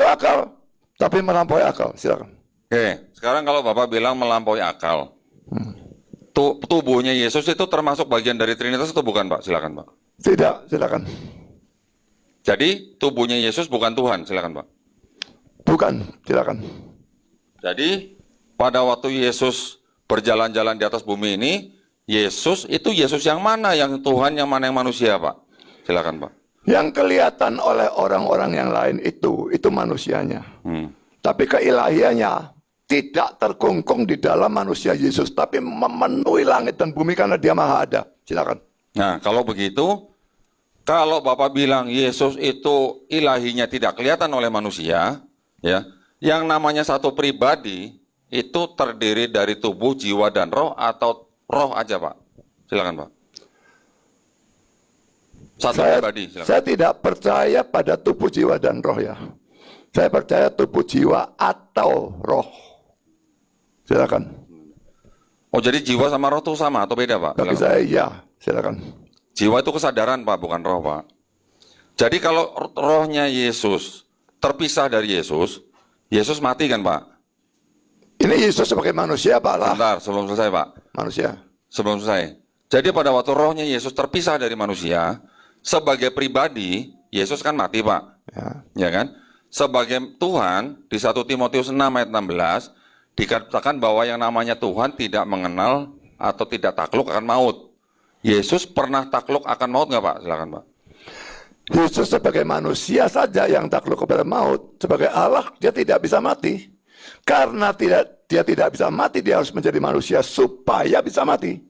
akal, tapi melampaui akal. Silakan. Oke, sekarang kalau Bapak bilang melampaui akal, tubuhnya Yesus itu termasuk bagian dari Trinitas atau bukan, Pak? Silakan, Pak. Tidak, silakan. Jadi tubuhnya Yesus bukan Tuhan, silakan, Pak. Bukan, silakan. Jadi pada waktu Yesus berjalan-jalan di atas bumi ini, Yesus itu Yesus yang mana? Yang Tuhan, yang mana yang manusia, Pak? Silakan, Pak. Yang kelihatan oleh orang-orang yang lain itu manusianya. Tapi keilahiannya tidak terkungkung di dalam manusia Yesus, tapi memenuhi langit dan bumi karena dia maha ada. Silakan. Nah, kalau begitu, kalau Bapak bilang Yesus itu ilahinya tidak kelihatan oleh manusia, ya, yang namanya satu pribadi itu terdiri dari tubuh, jiwa, dan roh, atau roh aja, Pak? Silakan, Pak. Satu pribadi, silakan. Saya tidak percaya pada tubuh, jiwa, dan roh ya. Saya percaya tubuh, jiwa, atau roh. Silakan. Oh, jadi jiwa sama roh itu sama atau beda, Pak? Bagi saya iya, silakan. Jiwa itu kesadaran, Pak, bukan roh, Pak. Jadi kalau rohnya Yesus terpisah dari Yesus, Yesus mati kan, Pak? Ini Yesus sebagai manusia, Pak lah. Bentar, sebelum selesai, Pak. Manusia. Sebelum selesai. Jadi pada waktu rohnya Yesus terpisah dari manusia, sebagai pribadi, Yesus kan mati, Pak. Ya kan? Sebagai Tuhan, di 1 Timotius 6 ayat 16, dikatakan bahwa yang namanya Tuhan tidak mengenal atau tidak takluk akan maut. Yesus pernah takluk akan maut nggak, Pak? Silakan, Pak. Yesus sebagai manusia saja yang takluk kepada maut. Sebagai Allah, dia tidak bisa mati. Karena dia tidak bisa mati, dia harus menjadi manusia supaya bisa mati.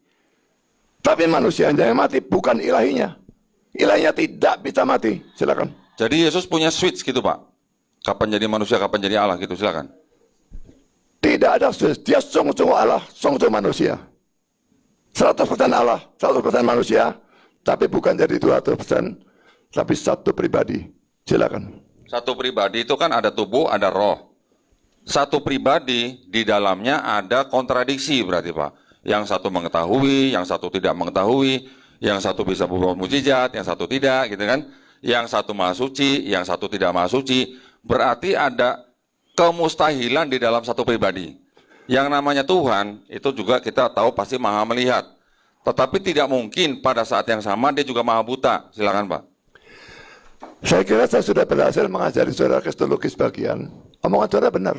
Tapi manusianya yang mati, bukan ilahinya. Ilahinya tidak bisa mati. Silakan. Jadi Yesus punya switch gitu, Pak? Kapan jadi manusia, kapan jadi Allah gitu, silakan. Tidak ada switch. Dia sungguh-sungguh Allah, sungguh-sungguh manusia. 100% Allah, 100% manusia. Tapi bukan jadi 200%, tapi satu pribadi. Silakan. Satu pribadi itu kan ada tubuh, ada roh. Satu pribadi di dalamnya ada kontradiksi berarti, Pak. Yang satu mengetahui, yang satu tidak mengetahui, yang satu bisa berbuat mukjizat, yang satu tidak, gitu kan? Yang satu maha suci, yang satu tidak maha suci. Berarti ada kemustahilan di dalam satu pribadi. Yang namanya Tuhan itu juga kita tahu pasti maha melihat. Tetapi tidak mungkin pada saat yang sama dia juga maha buta. Silakan, Pak. Saya kira saya sudah berhasil mengajari saudara kristologi sebagian. Omongan saudara benar.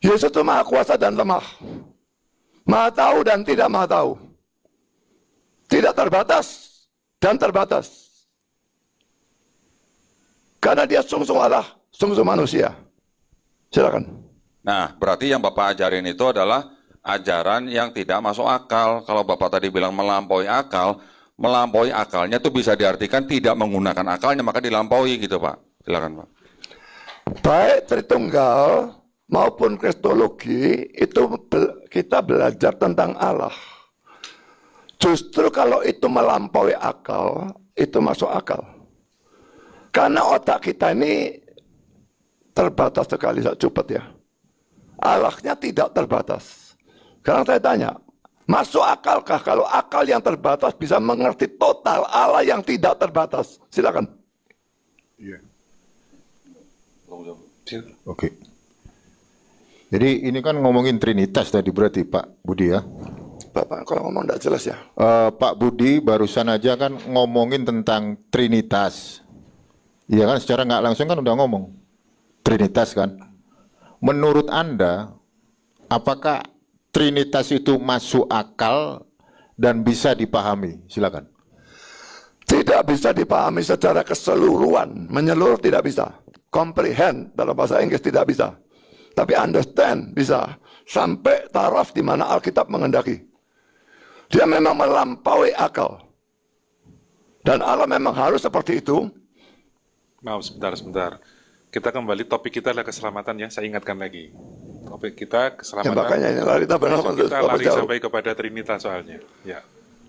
Yesus itu maha kuasa dan lemah. Maha tahu dan tidak maha tahu. Tidak terbatas dan terbatas. Karena dia sungguh-sungguh Allah, sungguh-sungguh manusia. Silakan. Nah, berarti yang Bapak ajarin itu adalah ajaran yang tidak masuk akal. Kalau Bapak tadi bilang melampaui akalnya itu bisa diartikan tidak menggunakan akalnya, maka dilampaui gitu, Pak. Silakan, Pak. Baik Tritunggal maupun kristologi itu kita belajar tentang Allah. Justru kalau itu melampaui akal, itu masuk akal. Karena otak kita ini terbatas sekali, cepet ya. Allahnya tidak terbatas. Sekarang saya tanya, masuk akalkah kalau akal yang terbatas bisa mengerti total Allah yang tidak terbatas? Silakan. Iya. Oke. Jadi ini kan ngomongin Trinitas tadi berarti Pak Budi ya? Bapak kalau ngomong tidak jelas ya. Pak Budi barusan aja kan ngomongin tentang Trinitas. Iya kan secara nggak langsung kan udah ngomong Trinitas kan. Menurut Anda, apakah Trinitas itu masuk akal dan bisa dipahami? Silakan. Tidak bisa dipahami secara keseluruhan, menyeluruh tidak bisa. Comprehend dalam bahasa Inggris tidak bisa. Tapi understand bisa. Sampai taraf di mana Alkitab menghendaki. Dia memang melampaui akal. Dan Allah memang harus seperti itu. Maaf, sebentar. Kita kembali, topik kita adalah keselamatan ya, saya ingatkan lagi. Topik kita keselamatan. Ya, makanya ini lari kita lari sampai kepada Trinitas soalnya. Ya.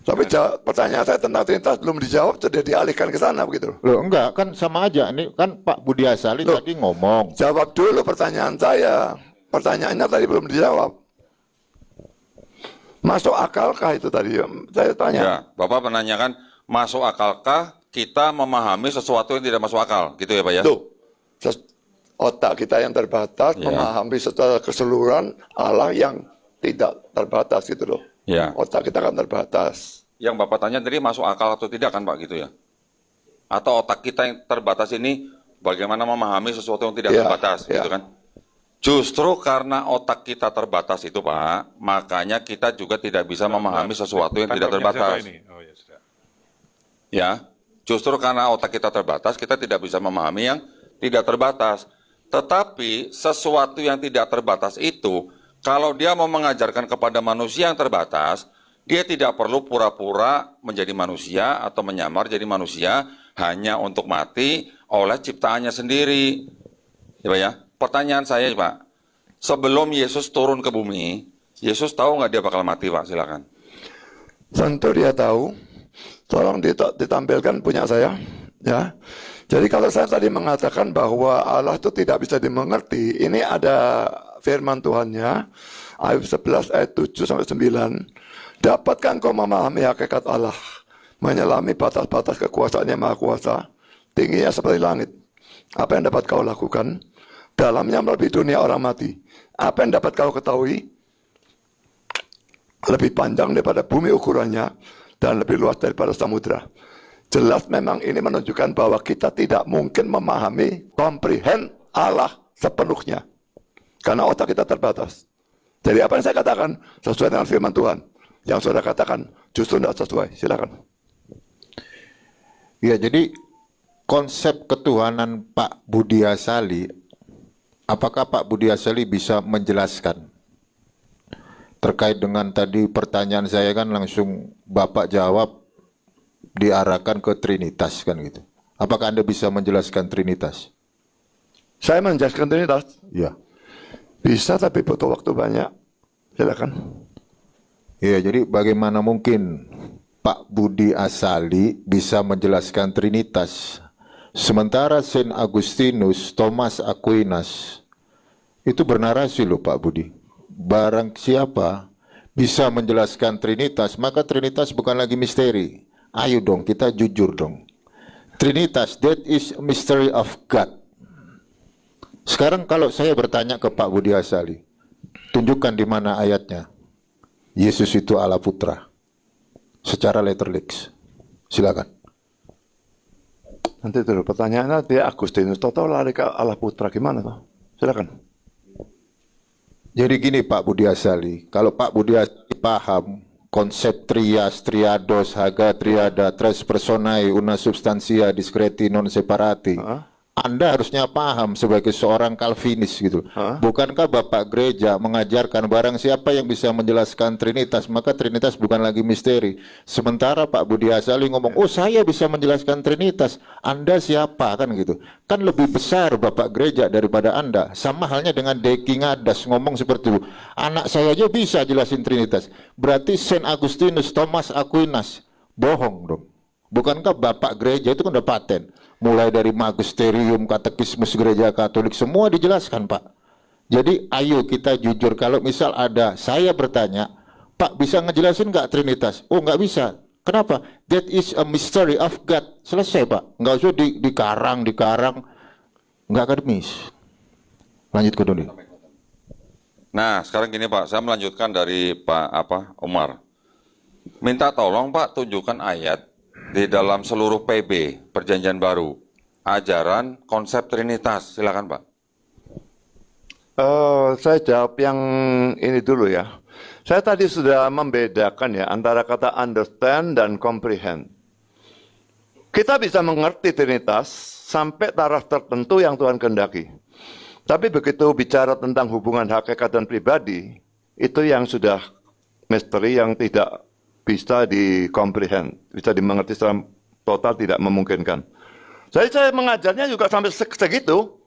Tapi pertanyaan saya tentang Trinitas belum dijawab, sudah dialihkan ke sana begitu. Loh enggak, kan sama aja. Ini kan Pak Budi Asali tadi ngomong. Jawab dulu pertanyaan saya. Pertanyaannya tadi belum dijawab. Masuk akalkah itu tadi? Saya tanya. Ya, Bapak menanyakan masuk akalkah kita memahami sesuatu yang tidak masuk akal, gitu ya, Pak ya? Tuh. otak kita yang terbatas Ya. memahami secara keseluruhan Allah yang tidak terbatas gitu loh. Ya. Otak kita kan terbatas. Yang Bapak tanya tadi masuk akal atau tidak kan Pak gitu ya? Atau otak kita yang terbatas ini bagaimana memahami sesuatu yang tidak Ya, terbatas ya. gitu kan? Justru karena otak kita terbatas itu Pak, makanya kita juga tidak bisa memahami sesuatu yang tidak Tangkapnya siapa terbatas. ini? Oh ya sudah. Ya, justru karena otak kita terbatas, kita tidak bisa memahami yang tidak terbatas. Tetapi sesuatu yang tidak terbatas itu, kalau dia mau mengajarkan kepada manusia yang terbatas, dia tidak perlu pura-pura menjadi manusia atau menyamar jadi manusia hanya untuk mati oleh ciptaannya sendiri. Ya, Pak ya. Pertanyaan saya Pak, sebelum Yesus turun ke bumi, Yesus tahu nggak dia bakal mati Pak? Silakan. Tentu dia tahu. Tolong ditampilkan punya saya, ya. Jadi kalau saya tadi mengatakan bahwa Allah itu tidak bisa dimengerti, ini ada firman Tuhannya, Ayub 11 ayat 7 sampai 9. Dapatkah engkau memahami hakikat Allah, menyelami batas-batas kekuasaannya Maha Kuasa, tingginya seperti langit. Apa yang dapat kau lakukan? Dalamnya melebihi dunia orang mati. Apa yang dapat kau ketahui? Lebih panjang daripada bumi ukurannya, dan lebih luas daripada samudra. Jelas memang ini menunjukkan bahwa kita tidak mungkin memahami, comprehend Allah sepenuhnya. Karena otak kita terbatas. Jadi apa yang saya katakan sesuai dengan firman Tuhan. Yang saudara katakan justru tidak sesuai. Silakan. Ya, jadi konsep ketuhanan Pak Budi Asali, apakah Pak Budi Asali bisa menjelaskan? Terkait dengan tadi pertanyaan saya kan langsung Bapak jawab diarahkan ke Trinitas kan gitu. Apakah Anda bisa menjelaskan Trinitas? Saya menjelaskan Trinitas. Ya. Bisa tapi butuh waktu banyak. Silakan. Ya, jadi bagaimana mungkin Pak Budi Asali bisa menjelaskan Trinitas, sementara Saint Agustinus, Thomas Aquinas itu bernarasi loh Pak Budi. Barang siapa bisa menjelaskan Trinitas, maka Trinitas bukan lagi misteri. Ayo dong, kita jujur dong. Trinitas, that is a mystery of God. Sekarang kalau saya bertanya ke Pak Budi Asali, tunjukkan di mana ayatnya Yesus itu Allah Putra secara letterlix. Silakan. Nanti dulu pertanyaannya dia Agustinus atau lari ke Allah Putra gimana toh? Silakan. Jadi gini Pak Budi Asali, kalau Pak Budi Asali paham konsep trias, triados, haga, triada, tres personae, una substantia, discreti, non separati, Anda harusnya paham sebagai seorang Calvinis gitu. Bukankah Bapak Gereja mengajarkan barang siapa yang bisa menjelaskan Trinitas, maka Trinitas bukan lagi misteri. Sementara Pak Budi Asali ngomong, oh saya bisa menjelaskan Trinitas, Anda siapa kan gitu. Kan lebih besar Bapak Gereja daripada Anda. Sama halnya dengan Deki Ngadas ngomong seperti itu. Anak saya aja bisa jelasin Trinitas. Berarti Saint Agustinus, Thomas Aquinas, bohong dong. Bukankah Bapak Gereja itu kan udah paten? Mulai dari magisterium, katekismus gereja Katolik, semua dijelaskan Pak. Jadi ayo kita jujur, kalau misal ada, saya bertanya, Pak bisa ngejelasin nggak Trinitas? Oh nggak bisa. Kenapa? That is a mystery of God. Selesai Pak. Nggak usah dikarang, nggak akademis. Lanjut ke Doni. Nah, sekarang gini Pak, saya melanjutkan dari Pak Umar. Minta tolong Pak tunjukkan ayat di dalam seluruh PB Perjanjian Baru, ajaran konsep Trinitas. Silakan Pak. Saya jawab yang ini dulu ya. Saya tadi sudah membedakan ya antara kata understand dan comprehend. Kita bisa mengerti Trinitas sampai taraf tertentu yang Tuhan kehendaki. Tapi begitu bicara tentang hubungan hakikat dan pribadi, itu yang sudah misteri yang tidak bisa di-comprehend, bisa dimengerti secara total tidak memungkinkan. Jadi saya mengajarnya juga sampai segitu.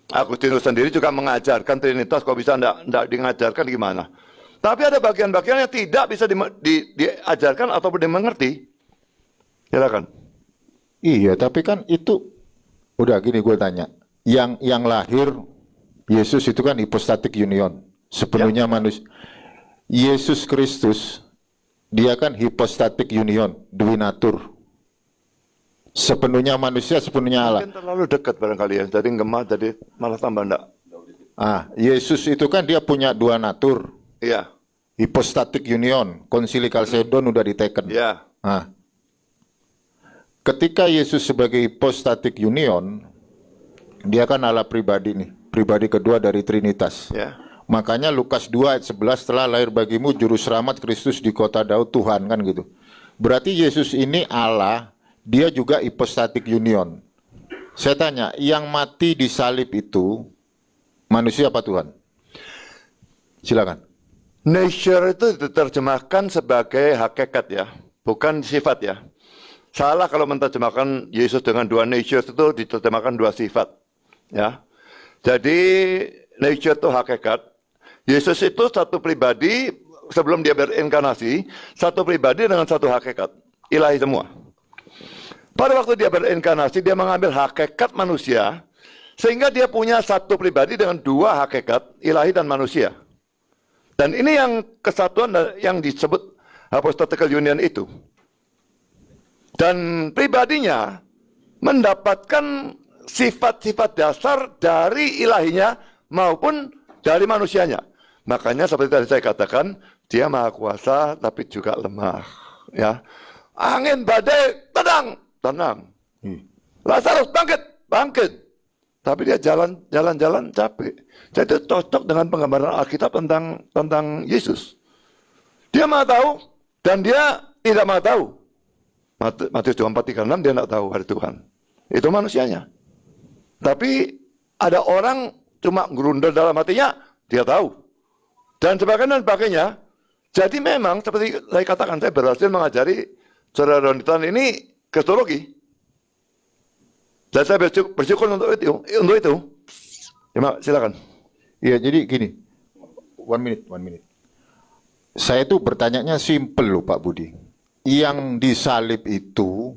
Agustinus sendiri juga mengajarkan Trinitas, kok bisa enggak diajarkan gimana. Tapi ada bagian-bagian yang tidak bisa diajarkan ataupun dimengerti. Silakan. Iya, tapi kan itu udah gini gue tanya. Yang lahir Yesus itu kan hypostatic union, sepenuhnya manusia. Yesus Kristus dia kan hypostatic union, dwi natur. Sepenuhnya manusia, sepenuhnya Allah. Mungkin terlalu dekat barangkali ya. Jadi ngemah, jadi malah tambah enggak. Yesus itu kan dia punya dua natur. Iya, Hypostatic union, konsili Chalcedon udah diteken. iya. Ketika Yesus sebagai hypostatic union, dia kan Allah pribadi nih, pribadi kedua dari Trinitas. Ya. Makanya Lukas 2 ayat 11, telah lahir bagimu juru selamat Kristus di kota Daud Tuhan, kan gitu. Berarti Yesus ini Allah, dia juga hypostatic union. Saya tanya, yang mati di salib itu manusia apa Tuhan? Silakan. Nature itu diterjemahkan sebagai hakikat ya, bukan sifat ya. Salah kalau menerjemahkan Yesus dengan dua nature itu diterjemahkan dua sifat. Ya. Jadi nature itu hakikat. Yesus itu satu pribadi sebelum dia berinkarnasi, satu pribadi dengan satu hakikat, ilahi semua. Pada waktu dia berinkarnasi, dia mengambil hakikat manusia, sehingga dia punya satu pribadi dengan dua hakikat, ilahi dan manusia. Dan ini yang kesatuan yang disebut hypostatic union itu. Dan pribadinya mendapatkan sifat-sifat dasar dari ilahinya maupun dari manusianya. Makanya seperti tadi saya katakan, dia maha kuasa tapi juga lemah. Ya, angin badai tenang, tenang. Lazarus bangkit, bangkit. Tapi dia jalan-jalan capek. Jadi cocok dengan penggambaran Alkitab tentang Yesus. Dia maha tahu dan dia tidak maha tahu. Matius 24:36 dia tidak tahu hari Tuhan. Itu manusianya. Tapi ada orang cuma gerundel dalam hatinya, dia tahu. Dan sebagainya. Jadi memang seperti saya katakan, saya berhasil mengajari saudara Ronitan ini kristologi. Dan saya bersyukur untuk itu. Ya, silakan. Iya, jadi gini. One minute. Saya itu bertanyanya simple loh Pak Budi. Yang disalib itu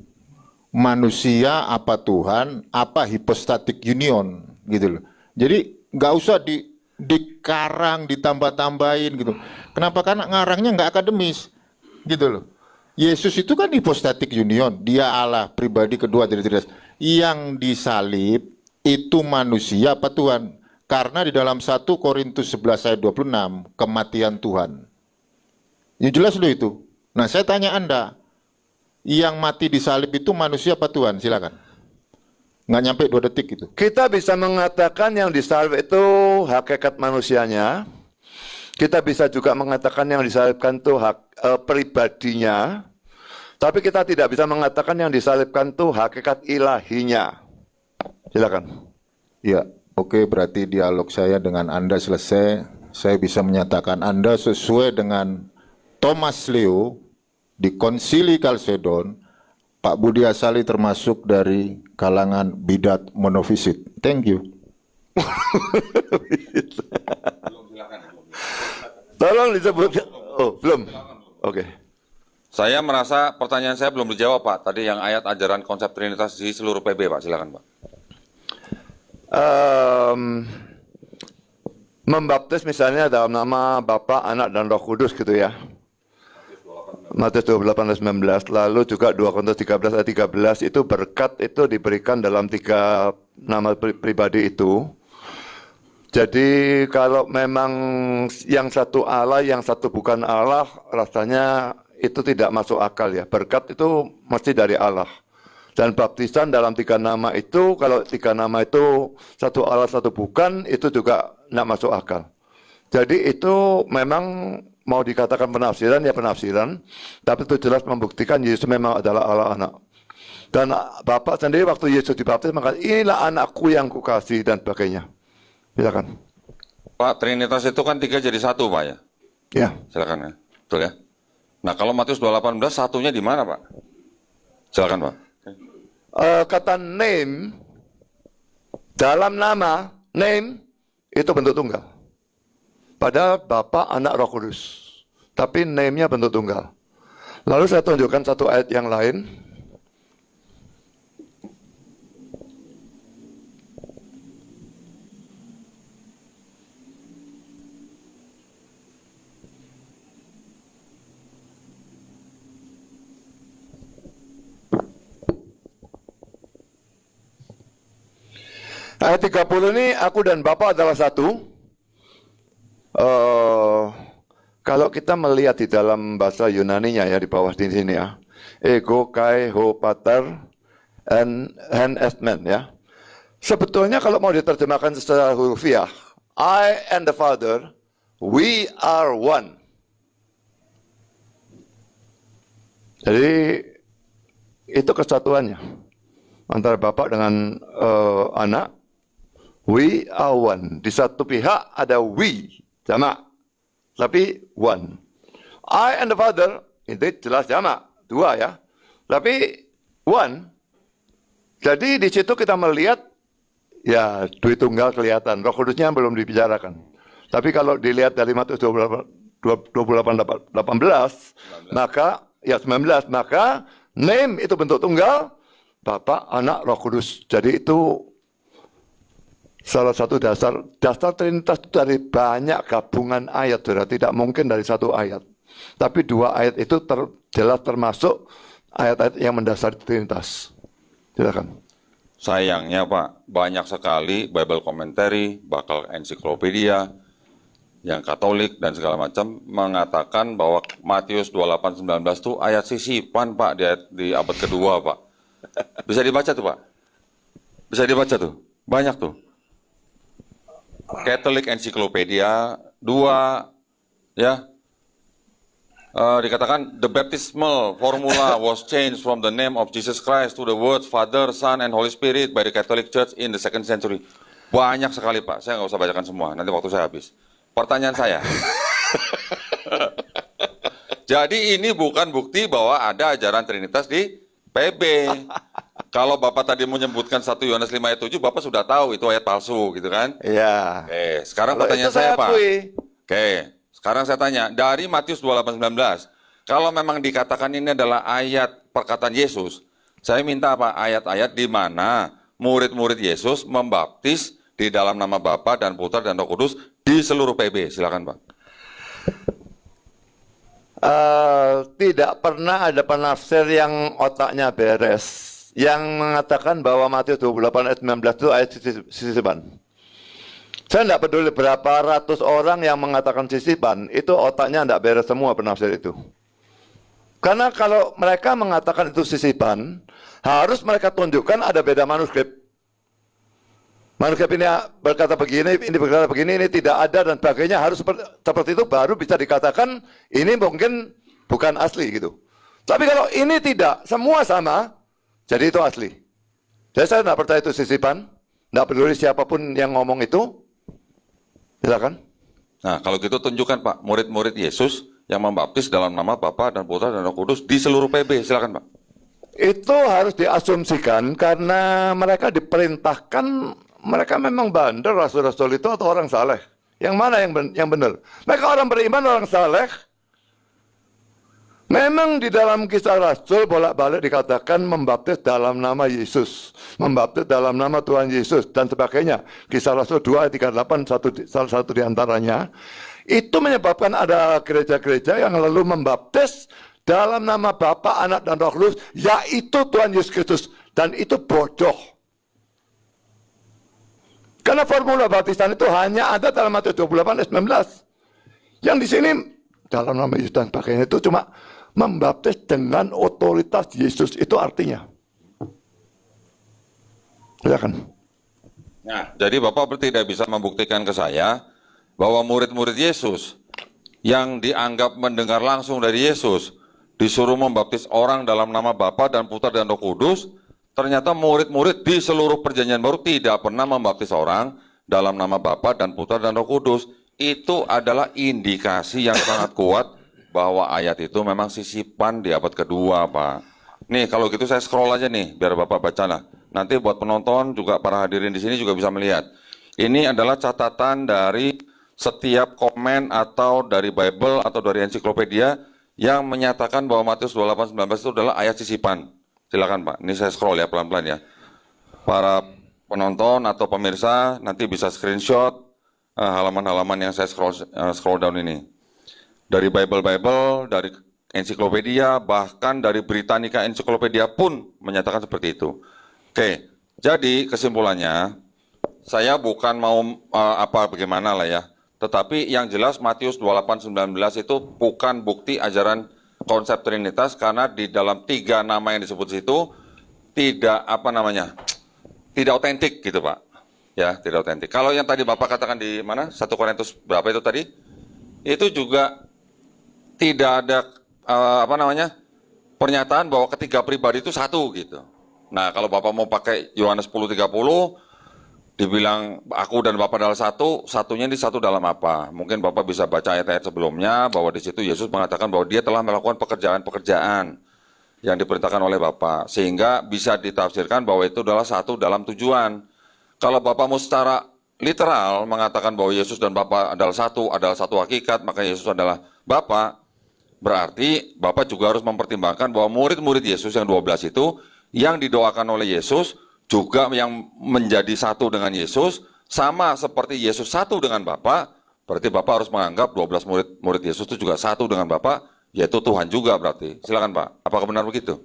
manusia apa Tuhan, apa hypostatic union gitu loh. Jadi nggak usah dikarang, ditambah-tambahin gitu. Kenapa? Karena ngarangnya nggak akademis gitu loh. Yesus itu kan hypostatic union, dia Allah pribadi kedua dari Trinitas. Yang disalib itu manusia apa Tuhan? Karena di dalam 1 Korintus 11 ayat 26 kematian Tuhan. Ya jelas loh itu. Nah saya tanya Anda, yang mati di salib itu manusia apa Tuhan? Silakan. Nggak nyampe 2 detik itu. Kita bisa mengatakan yang disalib itu hakikat manusianya. Kita bisa juga mengatakan yang disalibkan itu pribadinya. Tapi kita tidak bisa mengatakan yang disalibkan itu hakikat ilahinya. Silakan. Ya, oke, berarti dialog saya dengan Anda selesai. Saya bisa menyatakan Anda sesuai dengan Thomas Leo di Konsili Chalcedon, Pak Budi Asali termasuk dari kalangan bidat monofisit. Thank you. Tolong disebut. Oh, belum. Oke. Saya merasa pertanyaan saya belum dijawab, Pak. Tadi yang ayat ajaran konsep Trinitas di seluruh PB, Pak. Silakan, Pak. Membaptis misalnya dalam nama Bapa, Anak, dan Roh Kudus gitu ya. Matius 28:19, lalu juga 2 Korintus 13 ayat 13 itu berkat itu diberikan dalam 3 nama pribadi itu. Jadi kalau memang yang satu Allah, yang satu bukan Allah, rasanya itu tidak masuk akal ya. Berkat itu mesti dari Allah. Dan baptisan dalam 3 nama itu, kalau 3 nama itu satu Allah, satu bukan, itu juga tidak masuk akal. Jadi itu memang mau dikatakan penafsiran, ya penafsiran. Tapi itu jelas membuktikan Yesus memang adalah Allah anak. Dan Bapak sendiri waktu Yesus dibaptis, maka inilah anakku yang kukasih dan sebagainya. Silakan. Pak, Trinitas itu kan 3 jadi 1, Pak ya? Ya. Silakan ya. Betul ya? Nah, kalau Matius 2:18 satunya di mana, Pak? Silakan, Pak. Kata name, dalam nama, name, itu bentuk tunggal. Padahal Bapa, Anak, Roh Kudus. Tapi name-nya bentuk tunggal. Lalu saya tunjukkan satu ayat yang lain. Ayat 30 ini aku dan Bapa adalah satu. Kalau kita melihat di dalam bahasa Yunaninya ya di bawah di sini ya. Ego kai ho pater and hen est men ya. Sebetulnya kalau mau diterjemahkan secara hurufiah, I and the Father, we are one. Jadi itu kesatuannya antara Bapa dengan anak. We are one. Di satu pihak ada we, jamak. Tapi one. I and the Father, itu jelas jamak. Dua ya. Tapi one. Jadi di situ kita melihat, ya Dwi Tunggal kelihatan. Roh Kudusnya belum dibicarakan. Tapi kalau dilihat dari Matius 28:18, maka, ya 19, maka name itu bentuk tunggal, Bapa, Anak, Roh Kudus. Jadi itu salah satu dasar Trinitas itu dari banyak gabungan ayat, tidak mungkin dari satu ayat. Tapi dua ayat itu jelas termasuk ayat-ayat yang mendasari Trinitas. Silakan. Sayangnya Pak, banyak sekali Bible commentary, bakal ensiklopedia, yang Katolik dan segala macam mengatakan bahwa Matius 28:19 itu ayat sisipan Pak di abad kedua Pak. Bisa dibaca tuh Pak? Bisa dibaca tuh? Banyak tuh. Catholic Encyclopedia 2 ya. Dikatakan the baptismal formula was changed from the name of Jesus Christ to the words Father, Son, and Holy Spirit by the Catholic Church in the 2nd century. Banyak sekali Pak, saya nggak usah bacakan semua, nanti waktu saya habis. Pertanyaan saya, jadi ini bukan bukti bahwa ada ajaran Trinitas di PB. Kalau Bapak tadi menyebutkan 1 Yohanes 5 ayat 7, Bapak sudah tahu itu ayat palsu gitu kan? Iya. Oke, sekarang Kalau pertanyaan itu saya Pak. akui. Oke, sekarang saya tanya, dari Matius 28:19, kalau memang dikatakan ini adalah ayat perkataan Yesus, saya minta apa? Ayat-ayat di mana murid-murid Yesus membaptis di dalam nama Bapa dan Putra dan Roh Kudus di seluruh PB. Silakan Pak. Tidak pernah ada penafsir yang otaknya beres yang mengatakan bahwa Matius 28 ayat 19 itu ayat sisipan. Saya tidak peduli berapa ratus orang yang mengatakan sisipan, itu otaknya tidak beres semua penafsir itu. Karena kalau mereka mengatakan itu sisipan, harus mereka tunjukkan ada beda manuskrip. Manuskrip ini berkata begini, ini berkata begini, ini tidak ada dan sebagainya, harus seperti itu baru bisa dikatakan ini mungkin bukan asli gitu. Tapi kalau ini tidak, semua sama, jadi itu asli. Jadi saya tidak percaya itu sisipan, tidak peduli siapapun yang ngomong itu. Silakan. Nah, kalau gitu tunjukkan Pak, murid-murid Yesus yang membaptis dalam nama Bapa dan Putra dan Roh Kudus di seluruh PB. Silakan Pak. Itu harus diasumsikan karena mereka diperintahkan, mereka memang bandel rasul-rasul itu atau orang saleh. Yang mana yang benar? Mereka orang beriman, orang saleh. Memang di dalam Kisah Rasul bolak-balik dikatakan membaptis dalam nama Yesus, membaptis dalam nama Tuhan Yesus dan sebagainya. Kisah Rasul 2 ayat 38 salah satu di antaranya. Itu menyebabkan ada gereja-gereja yang lalu membaptis dalam nama Bapa, Anak, dan Roh Kudus, yaitu Tuhan Yesus Kristus. Dan itu bodoh. Karena formula baptisan itu hanya ada dalam Matius 28 ayat 19. Yang di sini dalam nama Yesus dan sebagainya itu cuma membaptis dengan otoritas Yesus, itu artinya. Silakan. Nah, jadi Bapak tidak bisa membuktikan ke saya bahwa murid-murid Yesus yang dianggap mendengar langsung dari Yesus disuruh membaptis orang dalam nama Bapa dan Putra dan Roh Kudus, ternyata murid-murid di seluruh perjanjian baru tidak pernah membaptis orang dalam nama Bapa dan Putra dan Roh Kudus. Itu adalah indikasi yang sangat kuat bahwa ayat itu memang sisipan di abad kedua, Pak. Nih, kalau gitu saya scroll aja nih, biar Bapak baca lah. Nanti buat penonton juga para hadirin di sini juga bisa melihat. Ini adalah catatan dari setiap komen atau dari Bible atau dari ensiklopedia yang menyatakan bahwa Matius 28:19 itu adalah ayat sisipan. Silakan Pak, ini saya scroll ya pelan-pelan ya. Para penonton atau pemirsa nanti bisa screenshot halaman-halaman yang saya scroll down ini. Dari Bible, dari ensiklopedia, bahkan dari Britannica Encyclopedia pun menyatakan seperti itu. Oke, jadi kesimpulannya, saya bukan mau apa bagaimana lah ya. Tetapi yang jelas Matius 28:19 itu bukan bukti ajaran konsep Trinitas karena di dalam 3 nama yang disebut situ tidak tidak otentik gitu Pak. Ya, tidak otentik. Kalau yang tadi Bapak katakan di mana? 1 Korintus berapa itu tadi? Itu juga tidak ada pernyataan bahwa ketiga pribadi itu satu gitu. Nah, kalau Bapak mau pakai Yohanes 10:30 dibilang aku dan Bapak adalah satu, satunya ini satu dalam apa? Mungkin Bapak bisa baca ayat-ayat sebelumnya bahwa di situ Yesus mengatakan bahwa dia telah melakukan pekerjaan-pekerjaan yang diperintahkan oleh Bapak. Sehingga bisa ditafsirkan bahwa itu adalah satu dalam tujuan. Kalau Bapak mau secara literal mengatakan bahwa Yesus dan Bapak adalah satu hakikat, maka Yesus adalah Bapak, berarti Bapak juga harus mempertimbangkan bahwa murid-murid Yesus yang 12 itu yang didoakan oleh Yesus juga yang menjadi satu dengan Yesus, sama seperti Yesus satu dengan Bapa, berarti Bapak harus menganggap 12 murid Yesus itu juga satu dengan Bapa, yaitu Tuhan juga berarti. Silakan Pak, apakah benar begitu?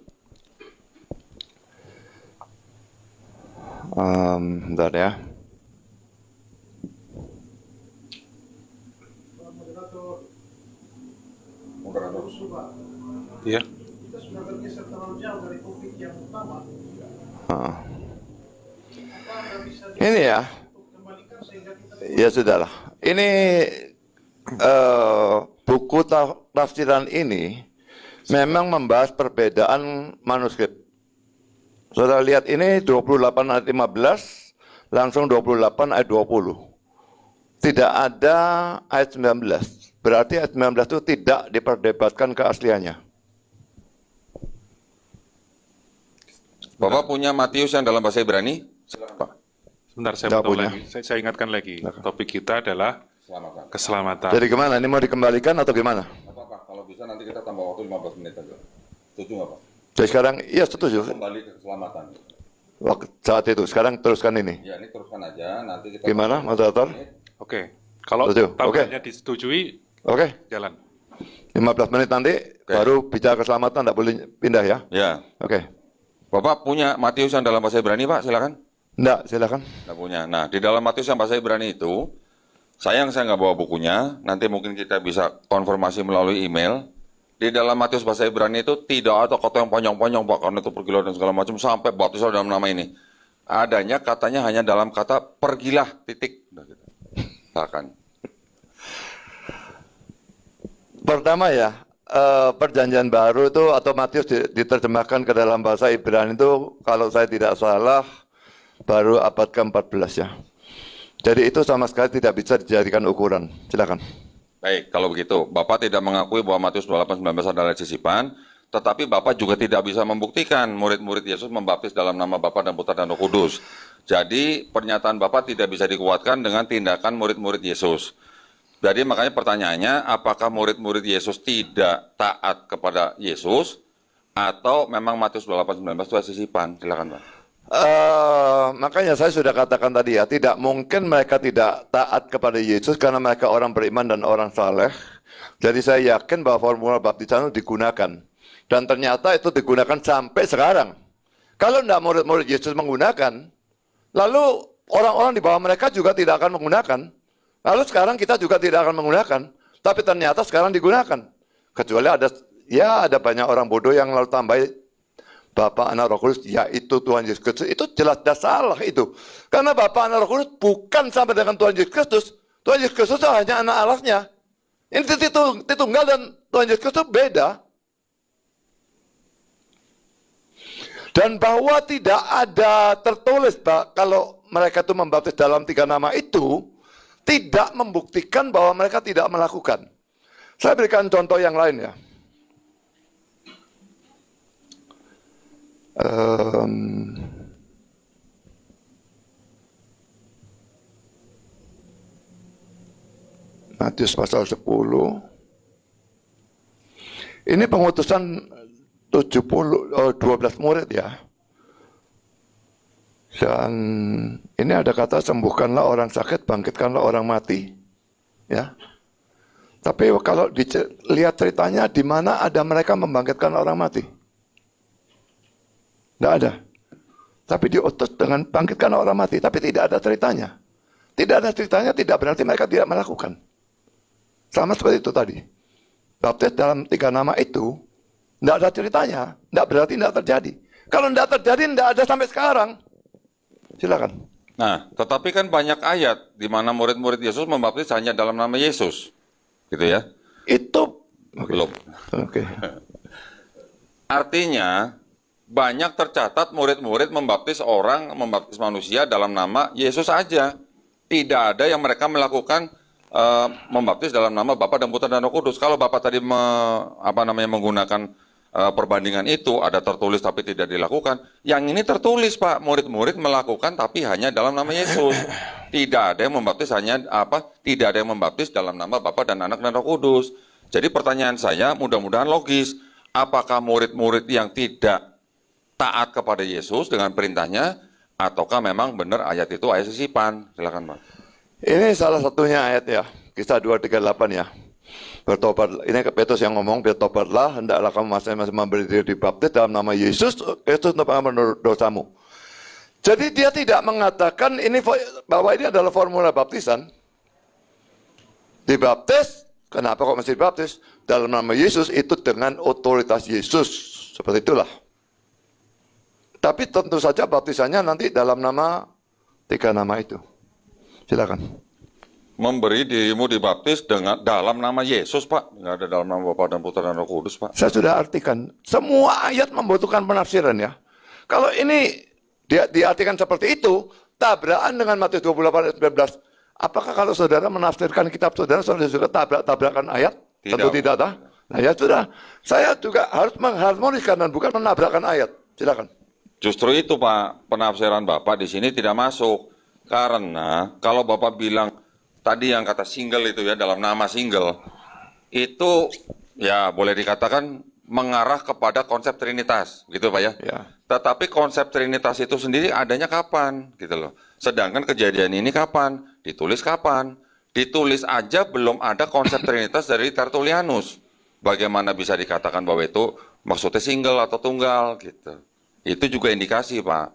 Bentar ya. Iya. Ini ya, ya sudahlah. Ini buku tafsiran ini memang membahas perbedaan manuskrip. Saudara lihat ini 28 ayat 15, langsung 28 ayat 20. Tidak ada ayat 19. Berarti ayat 19 itu tidak diperdebatkan keasliannya. Bapak punya Matius yang dalam bahasa Ibrani? Silakan Pak. Sebentar, saya Nggak potong punya. lagi. Saya ingatkan lagi. Topik kita adalah keselamatan. Jadi gimana? Ini mau dikembalikan atau gimana? Apa Pak, kalau bisa nanti kita tambah waktu 15 menit aja. Setuju nggak Pak? Jadi sekarang, iya setuju. Kembali ke keselamatan. Waktu saat itu, sekarang teruskan ini. Ya, ini teruskan aja, nanti kita... Gimana, moderator? Oke. Kalau Setuju. tambahannya disetujui, Oke, jalan. 15 menit nanti baru bicara keselamatan, tidak boleh pindah ya. Ya, Oke. Bapak punya Matius yang dalam bahasa Ibrani Pak, silakan. Enggak, silakan. Nggak punya. Nah, di dalam Matius yang bahasa Ibrani itu, sayang saya nggak bawa bukunya, nanti mungkin kita bisa konfirmasi melalui email. Di dalam Matius bahasa Ibrani itu tidak ada kata yang panjang-panjang Pak, karena itu pergilah dan segala macam, sampai baptislah dalam nama ini. Adanya katanya hanya dalam kata pergilah, titik. Udah gitu. Silakan. Pertama ya, perjanjian baru itu atau Matius diterjemahkan ke dalam bahasa Ibrani itu kalau saya tidak salah baru abad ke-14 ya. Jadi itu sama sekali tidak bisa dijadikan ukuran. Silakan. Baik, kalau begitu, Bapak tidak mengakui bahwa Matius 28:19 adalah sisipan, tetapi Bapak juga tidak bisa membuktikan murid-murid Yesus membaptis dalam nama Bapa dan Putra dan Roh Kudus. Jadi pernyataan Bapak tidak bisa dikuatkan dengan tindakan murid-murid Yesus. Jadi makanya pertanyaannya, apakah murid-murid Yesus tidak taat kepada Yesus, atau memang Matius 28:19 itu sisipan? Silakan Pak. Makanya saya sudah katakan tadi ya, tidak mungkin mereka tidak taat kepada Yesus karena mereka orang beriman dan orang saleh. Jadi saya yakin bahwa formula baptisan itu digunakan. Dan ternyata itu digunakan sampai sekarang. Kalau tidak murid-murid Yesus menggunakan, lalu orang-orang di bawah mereka juga tidak akan menggunakan. Lalu sekarang kita juga tidak akan menggunakan. Tapi ternyata sekarang digunakan. Kecuali ada banyak orang bodoh yang lalu tambahin Bapa, Anak, Roh Kudus, yaitu Tuhan Yesus Kristus. Itu jelas-jelas salah itu. Karena Bapa, Anak, Roh Kudus bukan sama dengan Tuhan Yesus Kristus. Tuhan Yesus Kristus itu hanya anak Allahnya. Ini Tritunggal dan Tuhan Yesus Kristus beda. Dan bahwa tidak ada tertulis kalau mereka itu membaptis dalam 3 nama itu, tidak membuktikan bahwa mereka tidak melakukan. Saya berikan contoh yang lain ya. Matius pasal 10. Ini pengutusan 12 murid ya. Dan ini ada kata sembuhkanlah orang sakit, bangkitkanlah orang mati. Ya. Tapi kalau dilihat ceritanya di mana ada mereka membangkitkan orang mati? Tidak ada. tapi diutus dengan bangkitkan orang mati. Tapi tidak ada ceritanya. Tidak ada ceritanya tidak berarti mereka tidak melakukan. Sama seperti itu tadi. Baptis dalam 3 nama itu, tidak ada ceritanya. Tidak berarti tidak terjadi. Kalau tidak terjadi, tidak ada sampai sekarang. Silakan. Nah, tetapi kan banyak ayat di mana murid-murid Yesus membaptis hanya dalam nama Yesus. Gitu ya. Itu Belum. Oke. Artinya, banyak tercatat murid-murid membaptis orang, membaptis manusia dalam nama Yesus saja. Tidak ada yang mereka melakukan membaptis dalam nama Bapa dan Putra dan Roh Kudus. Kalau Bapak tadi menggunakan perbandingan itu, ada tertulis tapi tidak dilakukan. Yang ini tertulis, Pak, murid-murid melakukan tapi hanya dalam nama Yesus. Tidak ada yang membaptis tidak ada yang membaptis dalam nama Bapa dan Anak dan Roh Kudus. Jadi pertanyaan saya mudah-mudahan logis. Apakah murid-murid yang tidak taat kepada Yesus dengan perintahnya, ataukah memang benar ayat itu ayat sisipan? Silakan, Pak. Ini salah satunya ayat ya, Kisah 2:38 ya. Bertobat, ini Petrus yang ngomong, bertobatlah, hendaklah kamu masing-masing memberi diri dibaptis dalam nama Yesus, Kristus untuk mengampuni dosamu. Jadi dia tidak mengatakan ini bahwa ini adalah formula baptisan. Dibaptis, kenapa kok mesti dibaptis? Dalam nama Yesus itu dengan otoritas Yesus. Seperti itulah. Tapi tentu saja baptisannya nanti dalam nama 3 nama itu. Silakan. Memberi dirimu dibaptis dalam nama Yesus, Pak. Nggak ada dalam nama Bapa dan Putra dan Roh Kudus, Pak. Saya sudah artikan. Semua ayat membutuhkan penafsiran ya. Kalau ini diartikan seperti itu, tabrakan dengan Matius 28 ayat 19. Apakah kalau saudara menafsirkan kitab saudara juga tabrakan ayat? Tidak. Tentu tidak. Nah ya sudah. Saya juga harus mengharmoniskan dan bukan menabrakkan ayat. Silakan. Justru itu, Pak, penafsiran Bapak di sini tidak masuk. Karena kalau Bapak bilang tadi yang kata single itu ya, dalam nama single, itu ya boleh dikatakan mengarah kepada konsep Trinitas, gitu Pak ya. Ya. Tetapi konsep Trinitas itu sendiri adanya kapan, gitu loh. Sedangkan kejadian ini kapan? Ditulis kapan? Ditulis aja belum ada konsep Trinitas dari Tertullianus. Bagaimana bisa dikatakan bahwa itu maksudnya single atau tunggal, gitu. Itu juga indikasi, Pak.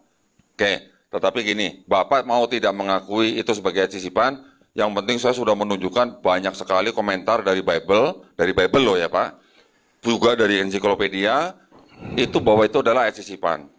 Oke, tetapi gini, Bapak mau tidak mengakui itu sebagai sisipan, yang penting saya sudah menunjukkan banyak sekali komentar dari Bible loh ya Pak, juga dari ensiklopedia, itu bahwa itu adalah ayat sisipan.